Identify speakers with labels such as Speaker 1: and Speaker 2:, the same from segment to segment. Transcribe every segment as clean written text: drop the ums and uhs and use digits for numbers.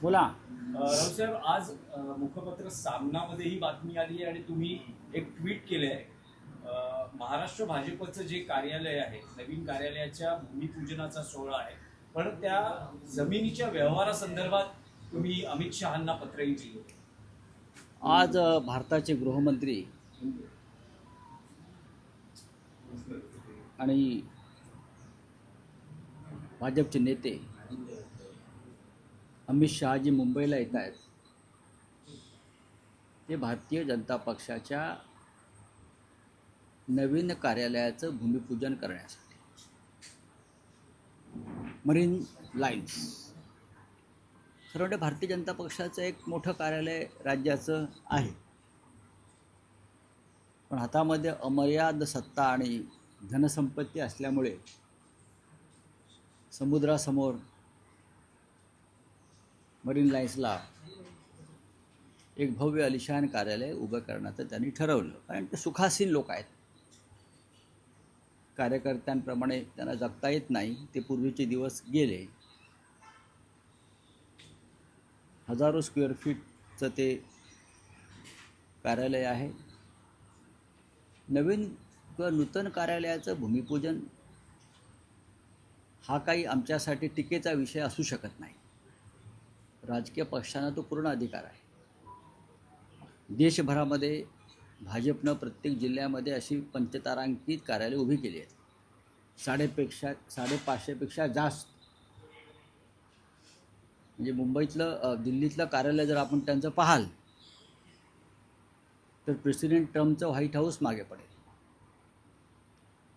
Speaker 1: बोला.
Speaker 2: रावसाहेब, आज मुखपत्र सामनामध्ये ही बातमी आली आहे आणि तुम्ही एक ट्विट केले आहे. महाराष्ट्र भाजपचं जे कार्यालय आहे, नवीन कार्यालयाच्या भूमिपूजनाचा सोहळा आहे, पण त्या जमिनीच्या व्यवहारासंदर्भात तुम्ही अमित शहांना पत्रही लिहिले.
Speaker 1: आज भारताचे गृहमंत्री आणि भाजपचे नेते अमित शहाजी मुंबईला येत आहेत. ते भारतीय जनता पक्षाच्या नवीन कार्यालयाचं भूमिपूजन करण्यासाठी. मरीन लाईन्स खरं म्हणजे भारतीय जनता पक्षाचं एक मोठं कार्यालय राज्याचं आहे, पण हातामध्ये अमर्याद सत्ता आणि धनसंपत्ती असल्यामुळे समुद्रासमोर मरीन लाईन्सला एक भव्य आलिशान कार्यालय उभं करण्याचं त्यांनी ठरवलं. कारण ते सुखासीन लोक आहेत, कार्यकर्त्यांप्रमाणे त्यांना जगता येत नाही. ते पूर्वीचे दिवस गेले. हजारो स्क्वेअर फीटचं ते कार्यालय आहे. नवीन किंवा नूतन कार्यालयाचं भूमिपूजन हा काही आमच्यासाठी टीकेचा विषय असू शकत नाही. राजकीय पक्षांना तो पूर्ण अधिकार आहे. देशभरामध्ये भाजपनं प्रत्येक जिल्ह्यामध्ये अशी पंचतारांकित कार्यालय उभी केली आहेत. 550पेक्षा जास्त. म्हणजे मुंबईतलं दिल्लीतलं कार्यालय जर आपण त्यांचं पाहाल तर प्रेसिडेंट ट्रम्पचं व्हाईट हाऊस मागे पडेल.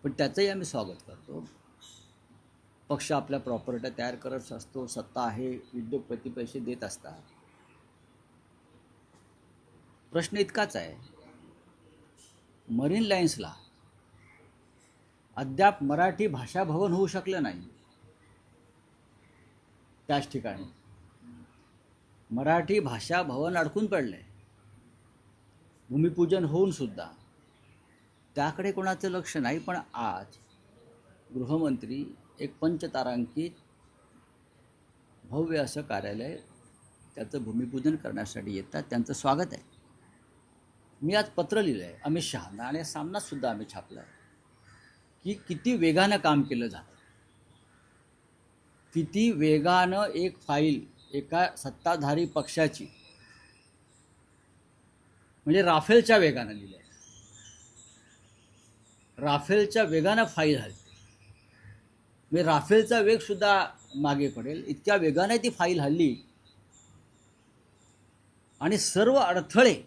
Speaker 1: पण त्याचंही आम्ही स्वागत करतो. पक्ष आपल्या प्रॉपर्ट्या तयार करत असतो, सत्ता आहे, उद्योगपती पैसे देत असतात. प्रश्न इतकाच आहे, मरीन लाईन्सला अद्याप मराठी भाषा भवन होऊ शकलं नाही. त्याच ठिकाणी मराठी भाषा भवन अडकून पडलंय. भूमिपूजन होऊन सुद्धा त्याकडे कोणाचं लक्ष नाही. पण आज गृहमंत्री एक पंचतारांकित भव्य असं कार्यालय त्याचं भूमिपूजन करण्यासाठी येतात. त्यांचं स्वागत आहे. मी आज पत्र लिहिलं आहे अमित शहांना आणि सामनासुद्धा आम्ही छापला आहे की किती वेगानं काम केलं जातं, किती वेगानं एक फाईल एका सत्ताधारी पक्षाची, म्हणजे राफेलच्या वेगानं लिहिलं आहे. राफेलच्या वेगानं फाईल हलते. म्हणजे राफेलचा वेगसुद्धा मागे पडेल इतक्या वेगाने ती फाईल हल्ली. आणि सर्व अडथळे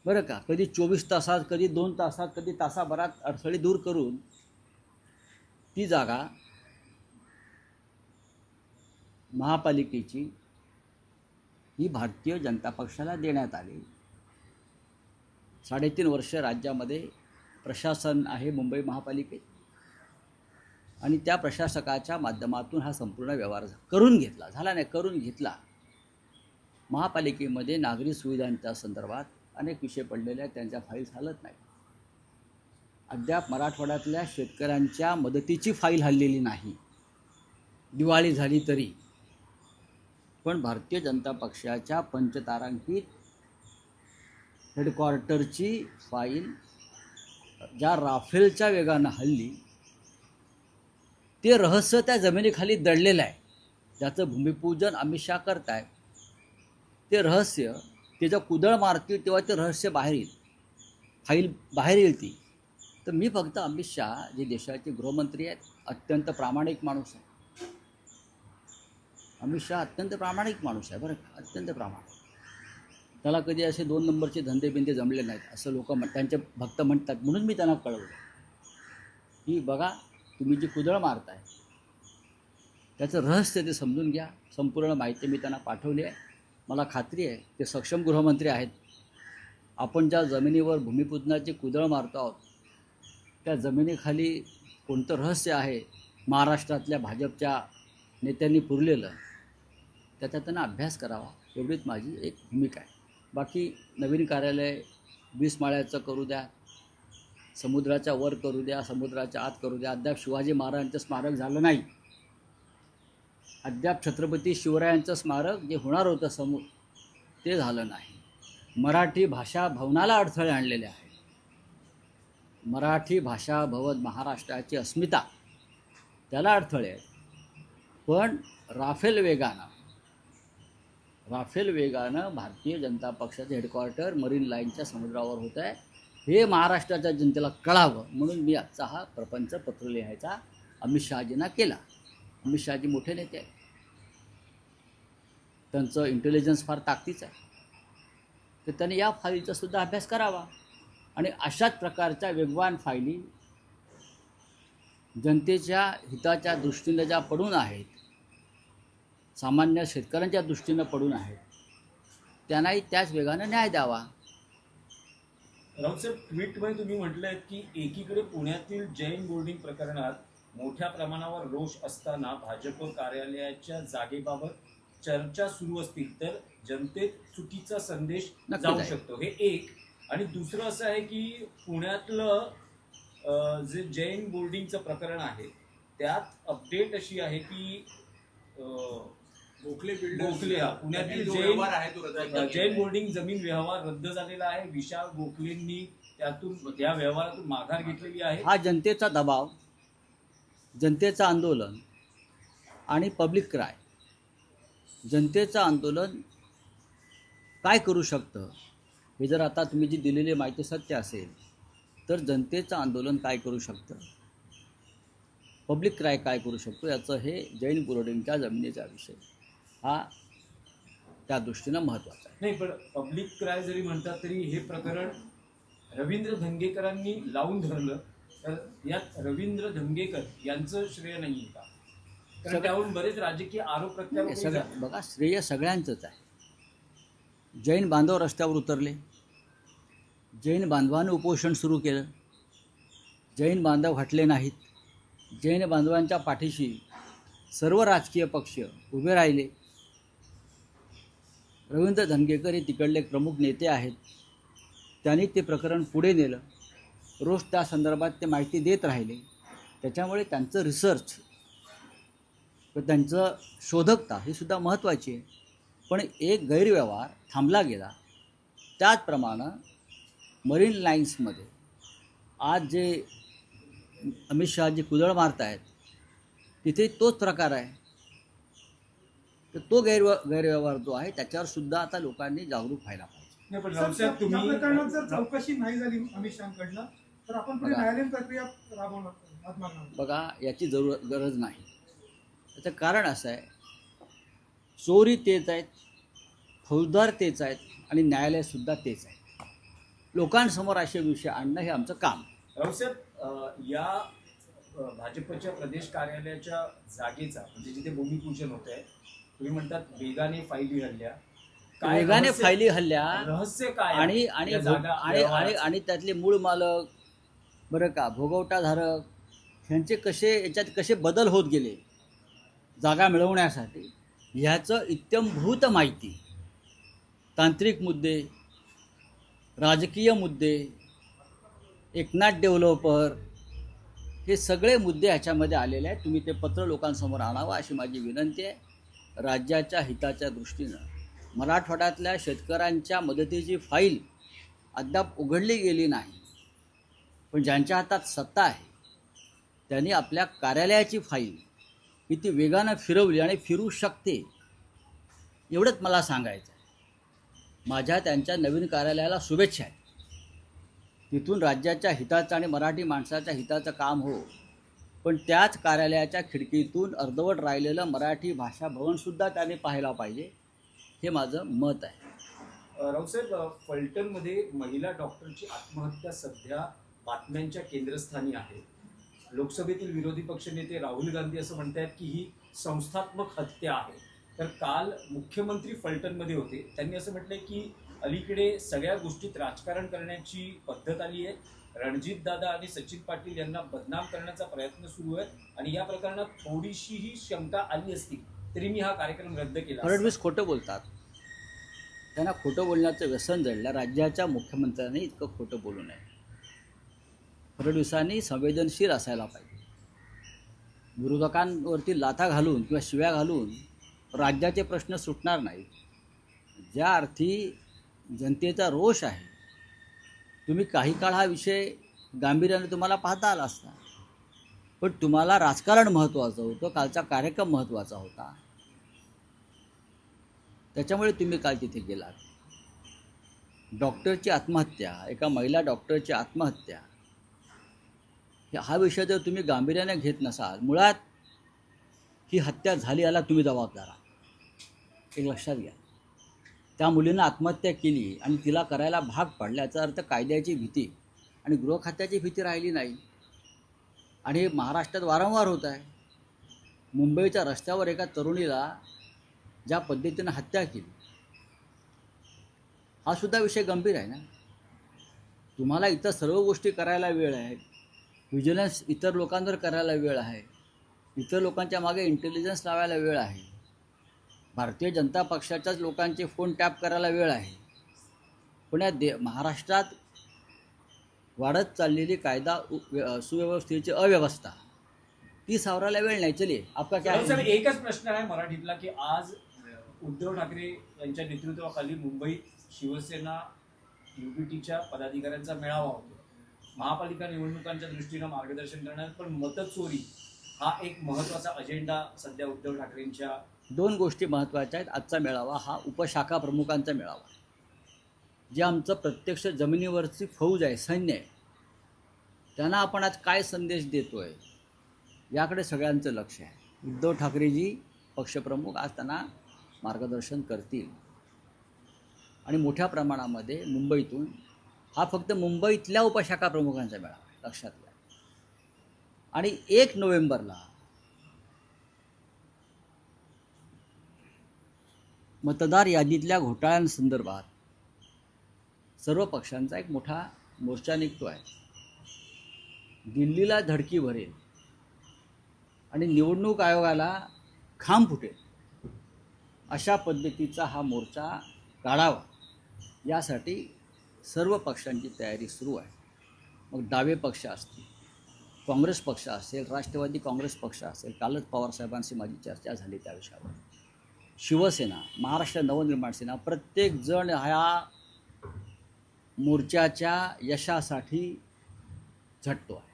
Speaker 1: बरं का, कधी 24 तासात, कधी 2 तासात, कधी तासाभरात अडथळे दूर करून ती जागा महापालिकेची ही भारतीय जनता पक्षाला देण्यात आली. 3.5 वर्ष राज्यामध्ये प्रशासन आहे मुंबई महापालिकेत आणि त्या प्रशासकाच्या माध्यमातून हा संपूर्ण व्यवहार करून घेतला. महापालिकेमध्ये नागरी सुविधांच्या संदर्भात अनेक विषय पडलेले आहेत, त्यांच्या फाईल्स हलत नाही. अद्याप मराठवाड्यातल्या शेतकऱ्यांच्या मदतीची फाईल हललेली नाही, दिवाळी झाली तरी. पण भारतीय जनता पक्षाच्या पंचतारांकित हेडक्वार्टरची फाईल ज्या राफेलच्या वेगानं हल्ली, ते रहस्य त्या जमिनीखाली दडलेलं आहे. ज्याचं भूमिपूजन अमित शहा करतायत, ते रहस्य ते जेव्हा कुदळ मारतील तेव्हा ते रहस्य बाहेर येईल, फाईल बाहेर येईल ती. तर मी फक्त अमित शहा जे देशाचे गृहमंत्री आहेत, अत्यंत प्रामाणिक माणूस आहे. अमित शहा अत्यंत प्रामाणिक माणूस आहे बरं का, अत्यंत प्रामाणिक. त्याला कधी असे 2 नंबरचे धंदेबिंदे जमले नाहीत असं लोक त्यांचे भक्त म्हणतात. म्हणून मी त्यांना कळवलं की बघा, तुम्ही जी कुदळ मारताय त्याचं रहस्य ते समजून घ्या. संपूर्ण माहिती मी त्यांना पाठवली आहे. मला खात्री आहे ते सक्षम गृहमंत्री आहेत. आपण ज्या जमिनीवर भूमिपूजनाची कुदळ मारतो आहोत त्या जमिनीखाली कोणतं रहस्य आहे महाराष्ट्रातल्या भाजपच्या नेत्यांनी पुरलेलं, त्याचा त्यांना अभ्यास करावा, एवढीच माझी एक भूमिका आहे. बाकी नवीन कार्यालय 20 माळ्याचं करू द्या, समुद्राच्या वर करू द्या, समुद्राच्या आत करू द्या. अद्याप शिवाजी महाराजांचं स्मारक झालं नाही. अद्याप छत्रपती शिवरायांचं स्मारक जे होणार होतं समोर ते झालं नाही. मराठी भाषा भवनाला अडथळे आणलेले आहेत. मराठी भाषा भवन महाराष्ट्राची अस्मिता त्याला अडथळे आहेत. पण राफेल वेगानं भारतीय जनता पक्षाचं हेडक्वार्टर मरीन लाईनच्या समुद्रावर होत आहे. हे महाराष्ट्राच्या जनतेला कळावं म्हणून मी आजचा हा प्रपंच पत्र लिहायचा अमित शहाजींना केला. अमित शहाजी मोठे नेते आहेत, त्यांचं इंटेलिजन्स फार ताकदीचं आहे, तर त्यांनी या फाईलचा सुद्धा अभ्यास करावा आणि अशाच प्रकारच्या वेगवान फायली जनतेच्या हिताच्या दृष्टीनं ज्या पडून आहेत, सामान्य शेतकऱ्यांच्या दृष्टीनं पडून आहेत, त्यांनाही त्याच वेगानं न्याय द्यावा.
Speaker 2: राऊतसाहेब, ट्विटमध्ये तुम्ही म्हटलंय की एकीकडे पुण्यातील जैन बोर्डिंग प्रकरणात मोठ्या प्रमाणावर रोष असताना भाजप कार्यालयाच्या जागेबाबत चर्चा सुरू असतील तर जनतेत चुकीचा संदेश
Speaker 1: नक्कीच
Speaker 2: जाऊ
Speaker 1: आहे.
Speaker 2: शकतो. हे एक. आणि दुसरं असं आहे की पुण्यातलं जे जैन बोर्डिंगचं प्रकरण आहे त्यात अपडेट अशी आहे की
Speaker 3: गोखले
Speaker 2: पुण्यातील जैन बोर्डिंग जमीन व्यवहार रद्द झालेला आहे. विशाल गोखलेंनी त्यातून त्या व्यवहारातून माघार घेतलेली आहे.
Speaker 1: हा जनतेचा दबाव, जनतेचं आंदोलन आणि पब्लिक क्राय. जनतेचं आंदोलन काय करू शकतं हे जर आता तुम्ही जी दिलेली माहिती सत्य असेल तर जनतेचं आंदोलन काय करू शकतं, पब्लिक क्राय काय करू शकतो, याचं हे जैन बोर्डिंगच्या जमिनीचा विषय हा त्या दृष्टीनं महत्त्वाचा आहे.
Speaker 2: नाही, पण पब्लिक क्राय जरी म्हणतात तरी हे प्रकरण रवींद्र धंगेकरांनी लावून धरलं तर यात रवींद्र धंगेकर यांचं श्रेय नाही आहे का? कारण त्यावरून बरेच राजकीय आरोप प्रत्यारोप
Speaker 1: सगळं बघा, श्रेय सगळ्यांचंच आहे. जैन बांधव रस्त्यावर उतरले, जैन बांधवांनी उपोषण सुरू केलं, जैन बांधव हटले नाहीत, जैन बांधवांच्या पाठीशी सर्व राजकीय पक्ष उभे राहिले. रवींद्र धंगेकर हे तिकडले एक प्रमुख नेते आहेत, त्यांनी ते प्रकरण पुढे नेलं, रोज त्या संदर्भात ते माहिती देत राहिले. त्याच्यामुळे त्यांचं रिसर्च व त्यांचं शोधकता ही सुद्धा महत्त्वाची आहे. पण एक गैरव्यवहार थांबला गेला. त्याचप्रमाणे मरीन लाईन्समध्ये आज जे अमित शहाजी कुदळ मारत आहेत तिथे तोच प्रकार आहे. तर तो गैरव्यवहार जो आहे त्याच्यावर सुद्धा आता लोकांनी जागरूक व्हायला पाहिजे.
Speaker 2: नाही, पण
Speaker 4: सर,
Speaker 2: रावसाहेब
Speaker 4: या
Speaker 2: तुम्ही
Speaker 4: प्रकरणात जर चौकशी नाही झाली अमित शहाकडनं तर आपण पुढे
Speaker 1: बघा.
Speaker 4: न्यायालयीन प्रक्रिया राबवणार हात मागणार.
Speaker 1: बघा, याची गरज नाही. त्याचं कारण असं आहे, चोरी तेच आहेत, फौजदार तेच आहेत आणि न्यायालयसुद्धा तेच आहे. लोकांसमोर असे विषय आणणं हे आमचं काम.
Speaker 2: रावसाहेब, या भाजपच्या प्रदेश कार्यालयाच्या जागेचा म्हणजे जिथे भूमिपूजन होत आहे, तुम्ही म्हणतात वेगाने फायली हल्ल्या, काय
Speaker 1: वेगाने
Speaker 2: रहस्य-
Speaker 1: फायली हल्ल्या
Speaker 2: रहस्य काय आहे?
Speaker 1: आणि आणि
Speaker 2: या जागा
Speaker 1: आणि आणि
Speaker 2: व्यवहाराचं?
Speaker 1: आणि त्यातले मूळ मालक बरं का, भोगवटाधारक ह्यांचे याच्यात कसे बदल होत गेले जागा मिळवण्यासाठी, ह्याचं इत्यंभूत माहिती, तांत्रिक मुद्दे, राजकीय मुद्दे, एकनाथ डेव्हलपर, हे सगळे मुद्दे ह्याच्यामध्ये आलेले आहेत. तुम्ही ते पत्र लोकांसमोर आणावं अशी माझी विनंती आहे. राज्याच्या हिताच्या दृष्टीनं मराठवाड्यातल्या शेतकऱ्यांच्या मदतीची फाईल अद्याप उघडली गेली नाही, पण ज्यांच्या हातात सत्ता आहे त्यांनी आपल्या कार्यालयाची फाईल किती वेगानं फिरवली आणि फिरू शकते एवढंच मला सांगायचं आहे. माझ्या त्यांच्या नवीन कार्यालयाला शुभेच्छा आहेत. तिथून राज्याच्या हिताचं आणि मराठी माणसाच्या हिताचं काम हो, पण त्याच कार्यालयाच्या खिडकीतून अर्धवट राहिलेलं मराठी भाषा भवनसुद्धा त्याने पाहायला पाहिजे, हे माझं मत आहे.
Speaker 2: रावसाहेब, फलटणमध्ये महिला डॉक्टरची आत्महत्या सध्या बातम्यांच्या केंद्रस्थानी आहे. लोकसभेतील विरोधी पक्षनेते राहुल गांधी असं म्हणतात की ही संस्थात्मक हत्या आहे. तर काल मुख्यमंत्री फलटणमध्ये होते, त्यांनी असं म्हटलंय की अलीकडे सगळ्या गोष्टीत राजकारण करण्याची पद्धत आली आहे. रणजितदादा आणि सचिन पाटील यांना बदनाम करण्याचा प्रयत्न सुरू आहे आणि या प्रकरणात थोडीशीही शंका आली असती तरी मी हा कार्यक्रम रद्द केला.
Speaker 1: फडणवीस खोटं बोलतात, त्यांना खोटं बोलण्याचं व्यसन जडलं. राज्याच्या मुख्यमंत्र्यांनी इतकं खोटं बोलू नये. फडणवीसांनी संवेदनशील असायला पाहिजे. विरोधकांवरती लाथा घालून किंवा शिव्या घालून राज्याचे प्रश्न सुटणार नाहीत. ज्या अर्थी जनतेचा रोष आहे, तुम्ही काही काळ हा विषय गांभीर्याने तुम्हाला पाहता आला असता, पण तुम्हाला राजकारण महत्त्वाचं होतं, कालचा कार्यक्रम महत्त्वाचा होता, त्याच्यामुळे तुम्ही काल तिथे गेलात. डॉक्टरची आत्महत्या, एका महिला डॉक्टरची आत्महत्या, हा विषय जर तुम्ही गांभीर्याने घेत नसाल, मुळात ही हत्या झाली याला तुम्ही जबाबदार आहात, एक लक्षात घ्या. त्या मुलीनं आत्महत्या केली आणि तिला करायला भाग पाडला, याचा अर्थ कायद्याची भीती आणि गृह खात्याची भीती राहिली नाही. आणि हे महाराष्ट्रात वारंवार होत आहे. मुंबईच्या रस्त्यावर एका तरुणीला ज्या पद्धतीनं हत्या केली, हा सुद्धा विषय गंभीर आहे ना. तुम्हाला इतर सर्व गोष्टी करायला वेळ आहे, व्हिजिलन्स इतर लोकांवर करायला वेळ आहे, इतर लोकांच्या मागे इंटेलिजन्स लावायला वेळ आहे, भारतीय जनता पक्षाच्याच लोकांचे फोन टॅप करायला वेळ आहे, पण या महाराष्ट्रात वाढत चाललेली कायदा सुव्यवस्थेची अव्यवस्था ती सावरायला वेळ नाही. चलिए आपका क्या
Speaker 2: राहुल साहेब, एकच प्रश्न आहे मराठीतला की आज उद्धव ठाकरे यांच्या नेतृत्वाखाली मुंबईत शिवसेना युपीटीच्या पदाधिकाऱ्यांचा मेळावा होतो. महापालिका निवडणुकांच्या दृष्टीनं मार्गदर्शन करण्यात, पण मतचोरी हा एक महत्त्वाचा अजेंडा सध्या उद्धव ठाकरेंच्या.
Speaker 1: दोन गोष्टी महत्त्वाच्या आहेत. आजचा मेळावा हा उपशाखा प्रमुखांचा मेळावा आहे. जे आमचं प्रत्यक्ष जमिनीवरची फौज आहे, सैन्य आहे, त्यांना आपण आज काय संदेश देतो आहे याकडे सगळ्यांचं लक्ष आहे. उद्धव ठाकरेजी पक्षप्रमुख आज त्यांना मार्गदर्शन करतील आणि मोठ्या प्रमाणामध्ये मुंबईतून, हा फक्त मुंबईतल्या उपशाखा प्रमुखांचा मेळावा आहे, लक्षात घ्या. आणि 1 नोव्हेंबरला मतदार यादीतल्या घोटाळ्यांसंदर्भात सर्व पक्षांचा एक मोठा मोर्चा निघतो आहे. दिल्लीला धडकी भरेल आणि निवडणूक आयोगाला खांब फुटेल अशा पद्धतीचा हा मोर्चा काढावा, यासाठी सर्व पक्षांची तयारी सुरू आहे. मग डावे पक्ष असतील, काँग्रेस पक्ष असेल, राष्ट्रवादी काँग्रेस पक्ष असेल, कालच पवारसाहेबांशी माझी चर्चा झाली त्या विषयावर, शिवसेना, महाराष्ट्र नवनिर्माण सेना, प्रत्येकजण ह्या मोर्चाच्या यशासाठी झटतो आहे.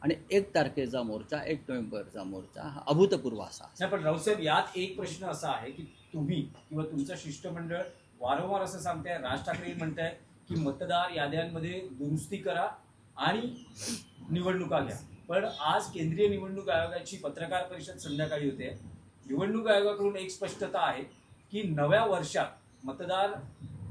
Speaker 1: आणि 1 तारखेचा मोर्चा, 1 नोव्हेंबरचा मोर्चा हा अभूतपूर्व असा.
Speaker 2: नाही, पण राऊसाहेब, यात एक प्रश्न असा आहे की तुम्ही किंवा तुमचं शिष्टमंडळ वारंवार असं सांगताय, राज ठाकरे म्हणताय की मतदार याद्यांमध्ये दुरुस्ती करा आणि निवडणुका घ्या. पण आज केंद्रीय निवडणूक आयोगाची पत्रकार परिषद संध्याकाळी होते. निवडणूक आयोगाकडून एक स्पष्टता आहे की नव्या वर्षात मतदार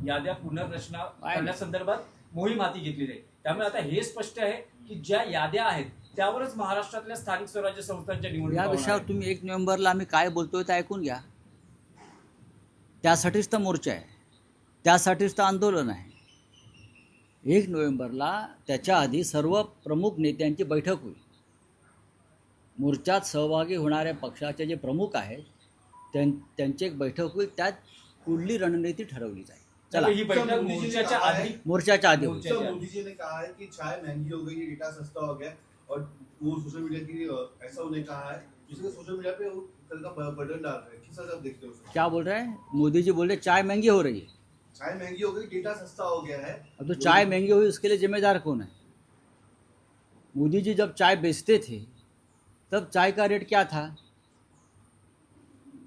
Speaker 2: याद्या पुनर्रचना करण्यासंदर्भात मोहीम हाती घेतली जाईल. त्यामुळे आता हे स्पष्ट आहे की ज्या याद्या आहेत त्यावरच महाराष्ट्रातल्या स्थानिक स्वराज्य संस्थांच्या निवडणुका
Speaker 1: या विषयावर तुम्ही 1 नोव्हेंबरला आम्ही काय बोलतोय ते ऐकून घ्या. त्यासाठीच तर मोर्चा आहे, त्यासाठीच तर आंदोलन आहे. 1 नोव्हेंबरला त्याच्या आधी सर्व प्रमुख नेत्यांची बैठक होईल. मोर्चात सहभागी होणाऱ्या पक्षाचे जे प्रमुख आहेत त्यांची एक बैठक होईल, त्यात पुढली रणनीती ठरवली जाईल. चला,
Speaker 2: ही बैठक मोर्चाच्या आधी
Speaker 1: होईल.
Speaker 4: सर, मोदी जी ने कहा है कि चाय महंगी हो गई, डेटा सस्ता हो गया, और वो सोशल मीडिया की ऐसा उन्हें कहा है, जिसके सोशल मीडिया पे वो कल का बटन डाल रहे हैं. किस तरह आप देखते हो सर?
Speaker 1: क्या बोल रहे हैं मोदी जी? बोल रहे चाय महंगी हो रही है.
Speaker 4: चाय महंगी हो गई, डेटा सस्ता हो गया है.
Speaker 1: अब तो चाय महंगी हुई, उसके लिए जिम्मेदार कौन है? मोदी जी जब चाय बेचते थे तब चाय का रेट क्या था?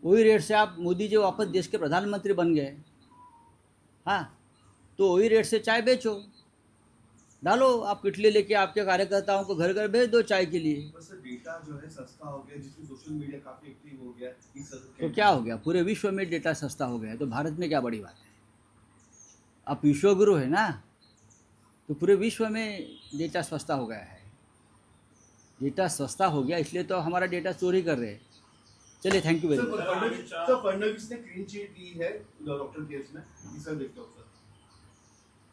Speaker 1: वही रेट से आप मोदी जी वापस देश के प्रधानमंत्री बन गए. हाँ, तो वही रेट से चाय बेचो, डालो आप किटली लेके आपके कार्यकर्ताओं को घर घर भेज दो चाय के लिए.
Speaker 4: बस डेटा जो है सस्ता हो गया, जिसमें सोशल मीडिया काफी एक्टिव हो गया.
Speaker 1: तो क्या हो गया? पूरे विश्व में डेटा सस्ता हो गया है, तो भारत में क्या बड़ी बात है? आप विश्वगुरु है ना, तो पूरे विश्व में डेटा सस्ता हो गया है. डेटा सस्ता हो गया इसलिए तो हमारा डेटा चोरी कर रहे हैं. चलिए, thank you very much.
Speaker 4: Fadnavis ने क्लीन चिट दी है डॉक्टर केस में. इस तरह देखते हो सर?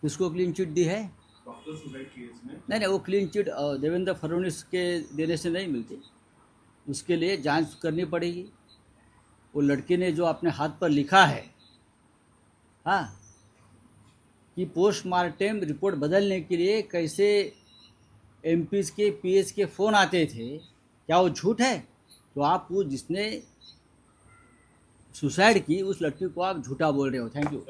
Speaker 1: किसको क्लीन चिट दी है?
Speaker 4: डॉक्टर सुसाइड केस में.
Speaker 1: नहीं, वो क्लीन चिट देवेंद्र फडणवीस के देने से नहीं मिलती. उसके लिए जांच करनी पड़ेगी. वो लड़के ने जो अपने हाथ पर लिखा है, हाँ, कि पोस्टमार्टम रिपोर्ट बदलने के लिए कैसे एमपीज के पीएस के फ़ोन आते थे, क्या वो झूठ है? तो आप वो जिसने सुसाइड की उस लड़की को आप झूठा बोल रहे हो। Thank you.